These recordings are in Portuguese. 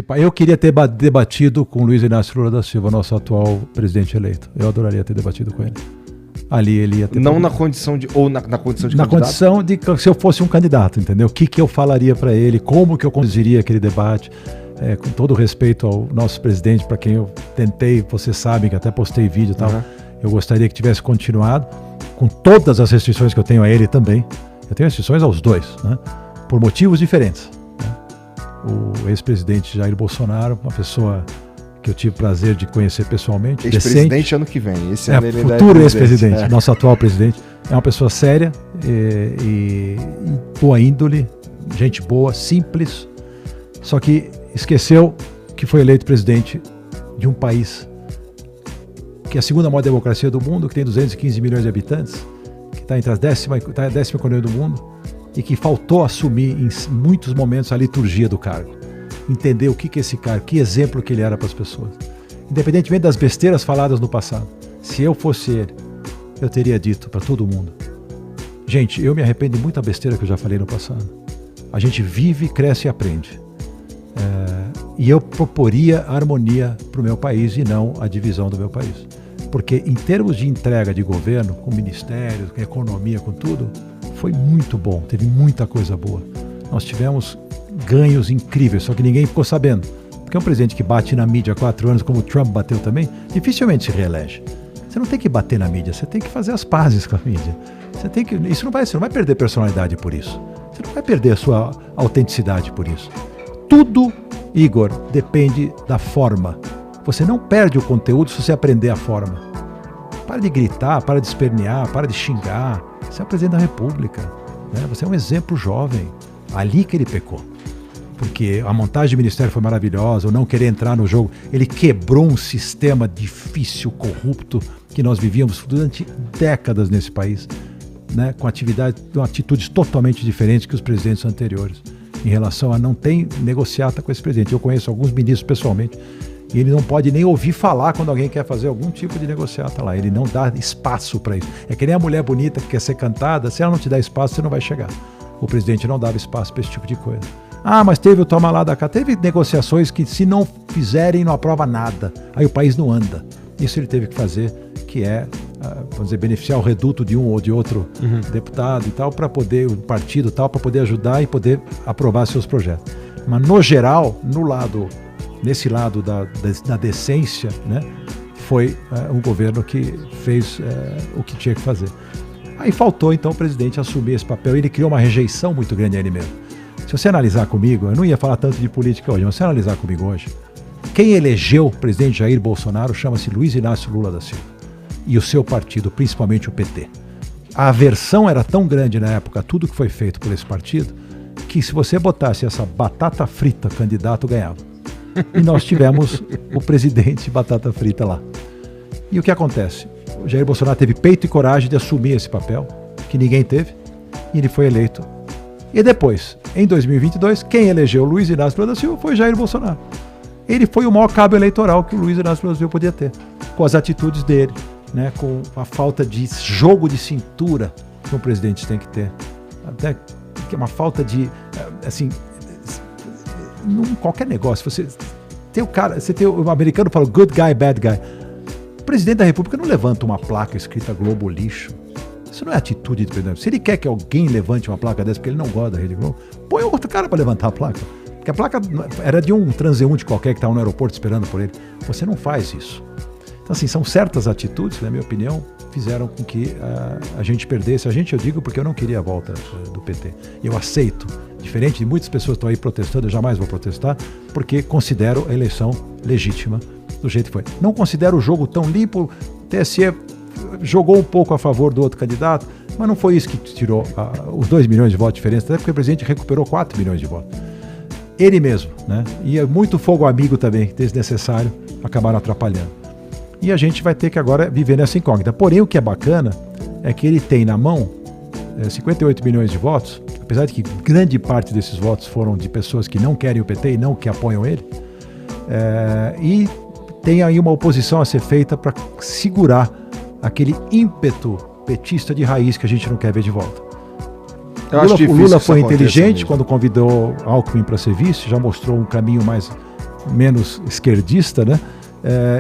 participar. Eu queria ter debatido com Luiz Inácio Lula da Silva, nosso atual presidente eleito. Eu adoraria ter debatido com ele. Ali ele ia ter... Não na condição de... Ou na condição de na candidato? Condição de se eu fosse um candidato, entendeu? O que eu falaria para ele, como que eu conduziria aquele debate, com todo respeito ao nosso presidente, para quem eu tentei, vocês sabem que até postei vídeo e tal, eu gostaria que tivesse continuado, com todas as restrições que eu tenho a ele também. Eu tenho restrições aos dois, né? Por motivos diferentes. Né? O ex-presidente Jair Bolsonaro, uma pessoa que eu tive o prazer de conhecer pessoalmente. Ex-presidente ano que vem. Esse ano ele futuro ex-presidente, nosso atual presidente. É uma pessoa séria e boa índole, gente boa, simples, só que esqueceu que foi eleito presidente de um país que é a segunda maior democracia do mundo, que tem 215 milhões de habitantes, que está entre a décima economia do mundo e que faltou assumir em muitos momentos a liturgia do cargo. Entender o que é esse cara, que exemplo que ele era para as pessoas. Independentemente das besteiras faladas no passado, se eu fosse ele, eu teria dito para todo mundo: gente, eu me arrependo de muita besteira que eu já falei no passado. A gente vive, cresce e aprende. E eu proporia a harmonia para o meu país e não a divisão do meu país. Porque em termos de entrega de governo, com ministérios, com economia, com tudo, foi muito bom, teve muita coisa boa. Nós tivemos ganhos incríveis, só que ninguém ficou sabendo. Porque um presidente que bate na mídia há 4 anos, como o Trump bateu também, dificilmente se reelege. Você não tem que bater na mídia, você tem que fazer as pazes com a mídia. Você não vai perder personalidade por isso. Você não vai perder a sua autenticidade por isso. Tudo, Igor, depende da forma. Você não perde o conteúdo se você aprender a forma. Para de gritar, para de espernear, para de xingar. Você é o presidente da República, né? Você é um exemplo jovem. Ali que ele pecou. Porque a montagem do ministério foi maravilhosa, o não querer entrar no jogo. Ele quebrou um sistema difícil, corrupto, que nós vivíamos durante décadas nesse país, né? Com atitudes totalmente diferentes que os presidentes anteriores, em relação a não ter negociata com esse presidente. Eu conheço alguns ministros pessoalmente, e ele não pode nem ouvir falar quando alguém quer fazer algum tipo de negociata lá. Ele não dá espaço para isso. É que nem a mulher bonita que quer ser cantada, se ela não te dá espaço, você não vai chegar. O presidente não dava espaço para esse tipo de coisa. Ah, mas teve o toma lá da cá. Teve negociações que, se não fizerem, não aprova nada. Aí o país não anda. Isso ele teve que fazer, que é, vamos dizer, beneficiar o reduto de um ou de outro deputado e tal, para poder, o partido tal, para poder ajudar e poder aprovar seus projetos. Mas, no geral, nesse lado da decência, né, foi um governo que fez o que tinha que fazer. Aí faltou, então, o presidente assumir esse papel. Ele criou uma rejeição muito grande a ele mesmo. Se você analisar comigo, eu não ia falar tanto de política hoje, mas se você analisar comigo hoje, quem elegeu o presidente Jair Bolsonaro chama-se Luiz Inácio Lula da Silva. E o seu partido, principalmente o PT. A aversão era tão grande na época, tudo que foi feito por esse partido, que se você botasse essa batata frita, candidato ganhava. E nós tivemos o presidente batata frita lá. E o que acontece? O Jair Bolsonaro teve peito e coragem de assumir esse papel, que ninguém teve, e ele foi eleito. E depois, em 2022, quem elegeu Luiz Inácio Lula da Silva foi Jair Bolsonaro. Ele foi o maior cabo eleitoral que o Luiz Inácio Lula da Silva podia ter, com as atitudes dele, né, com a falta de jogo de cintura que um presidente tem que ter. Até que é uma falta de, assim, qualquer negócio, você tem o americano fala good guy, bad guy. O presidente da República não levanta uma placa escrita Globo lixo. Isso não é atitude de presidente. Se ele quer que alguém levante uma placa dessa porque ele não gosta da Rede Globo, põe outro cara para levantar a placa. Porque a placa era de um transeunte qualquer que estava no aeroporto esperando por ele. Você não faz isso. Então, assim, são certas atitudes, na minha opinião, fizeram com que a gente perdesse. A gente, eu digo porque eu não queria a volta do PT. Eu aceito. Diferente de muitas pessoas que estão aí protestando, eu jamais vou protestar, porque considero a eleição legítima do jeito que foi. Não considero o jogo tão limpo. O TSE jogou um pouco a favor do outro candidato, mas não foi isso que tirou os 2 milhões de votos de diferença, até porque o presidente recuperou 4 milhões de votos. Ele mesmo, né? E muito fogo amigo também, desnecessário, acabaram atrapalhando. E a gente vai ter que agora viver nessa incógnita. Porém, o que é bacana é que ele tem na mão 58 milhões de votos, apesar de que grande parte desses votos foram de pessoas que não querem o PT e não que apoiam ele, e tem aí uma oposição a ser feita para segurar aquele ímpeto petista de raiz que a gente não quer ver de volta. O Lula foi inteligente quando convidou Alckmin para ser vice, já mostrou um caminho mais menos esquerdista, né?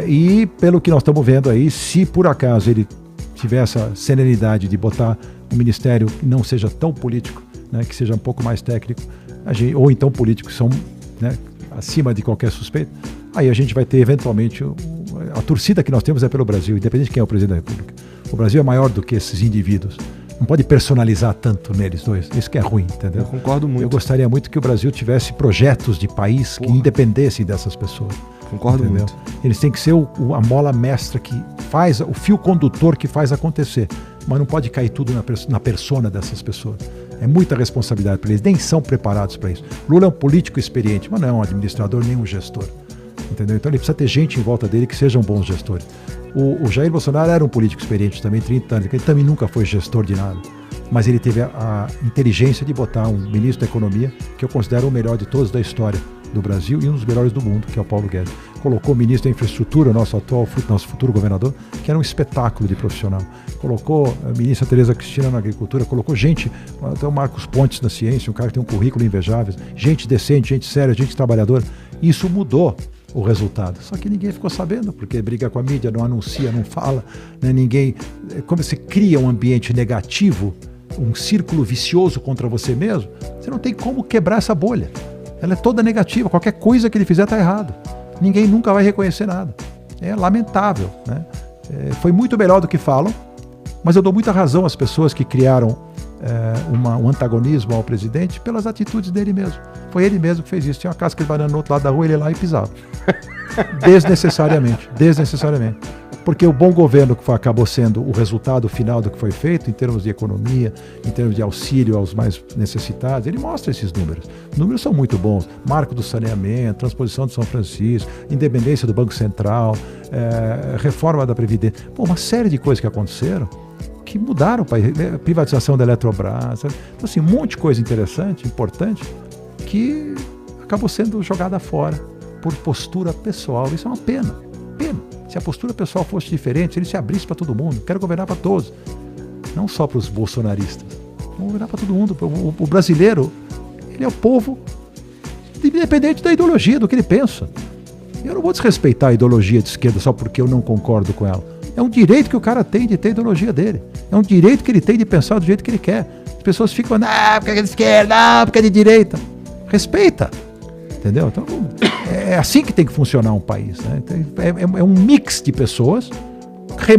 E pelo que nós estamos vendo aí, se por acaso ele tiver essa serenidade de botar um ministério que não seja tão político, né, que seja um pouco mais técnico, ou então políticos que são, né, acima de qualquer suspeita, aí a gente vai ter eventualmente a torcida que nós temos é pelo Brasil, independente de quem é o presidente da República. O Brasil é maior do que esses indivíduos. Não pode personalizar tanto neles dois. Isso que é ruim, entendeu? Eu concordo muito. Eu gostaria muito que o Brasil tivesse projetos de país que independessem dessas pessoas. Concordo muito. Eles têm que ser a mola mestra que faz, o fio condutor que faz acontecer. Mas não pode cair tudo na persona dessas pessoas. É muita responsabilidade para eles. Nem são preparados para isso. Lula é um político experiente, mas não é um administrador nem um gestor. Entendeu? Então ele precisa ter gente em volta dele que sejam bons gestores. O Jair Bolsonaro era um político experiente também, 30 anos, ele também nunca foi gestor de nada. Mas ele teve a inteligência de botar um ministro da Economia, que eu considero o melhor de todos da história do Brasil e um dos melhores do mundo, que é o Paulo Guedes. Colocou o ministro da Infraestrutura, nosso futuro governador, que era um espetáculo de profissional. Colocou a ministra Tereza Cristina na Agricultura, colocou gente, até o Marcos Pontes na ciência, um cara que tem um currículo invejável, gente decente, gente séria, gente trabalhadora. Isso mudou o resultado. Só que ninguém ficou sabendo, porque briga com a mídia, não anuncia, não fala, né? Ninguém... Como você cria um ambiente negativo, um círculo vicioso contra você mesmo, você não tem como quebrar essa bolha. Ela é toda negativa, qualquer coisa que ele fizer está errado. Ninguém nunca vai reconhecer nada. É lamentável, né? Foi muito melhor do que falam, mas eu dou muita razão às pessoas que criaram um antagonismo ao presidente pelas atitudes dele mesmo. Foi ele mesmo que fez isso. Tinha uma casca de banana no outro lado da rua, ele ia lá e pisava. Desnecessariamente. Porque o bom governo que acabou sendo o resultado final do que foi feito, em termos de economia, em termos de auxílio aos mais necessitados, ele mostra esses números. Os números são muito bons. Marco do saneamento, transposição de São Francisco, independência do Banco Central, reforma da Previdência. Pô, uma série de coisas que aconteceram que mudaram o país. Privatização da Eletrobras. Então, assim, um monte de coisa interessante, importante, que acabou sendo jogada fora por postura pessoal. Isso é uma pena. Se a postura pessoal fosse diferente, se ele se abrisse para todo mundo, quero governar para todos, não só para os bolsonaristas, vamos governar para todo mundo. O brasileiro, ele é o povo, independente da ideologia, do que ele pensa. Eu não vou desrespeitar a ideologia de esquerda só porque eu não concordo com ela. É um direito que o cara tem de ter a ideologia dele. É um direito que ele tem de pensar do jeito que ele quer. As pessoas ficam falando, porque é de esquerda, porque é de direita. Respeita. Entendeu? Então, é assim que tem que funcionar um país, né? É um mix de pessoas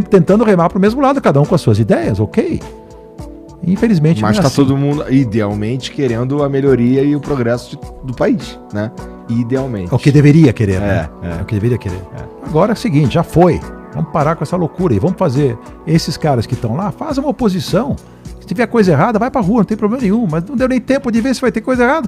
tentando remar para o mesmo lado, cada um com as suas ideias, ok? Infelizmente mas não é está assim. Todo mundo, idealmente, querendo a melhoria e o progresso do país, né? Idealmente. É o que deveria querer, né? É o que deveria querer. Agora é o seguinte, já foi. Vamos parar com essa loucura e vamos fazer esses caras que estão lá, faz uma oposição. Se tiver coisa errada, vai para a rua, não tem problema nenhum. Mas não deu nem tempo de ver se vai ter coisa errada.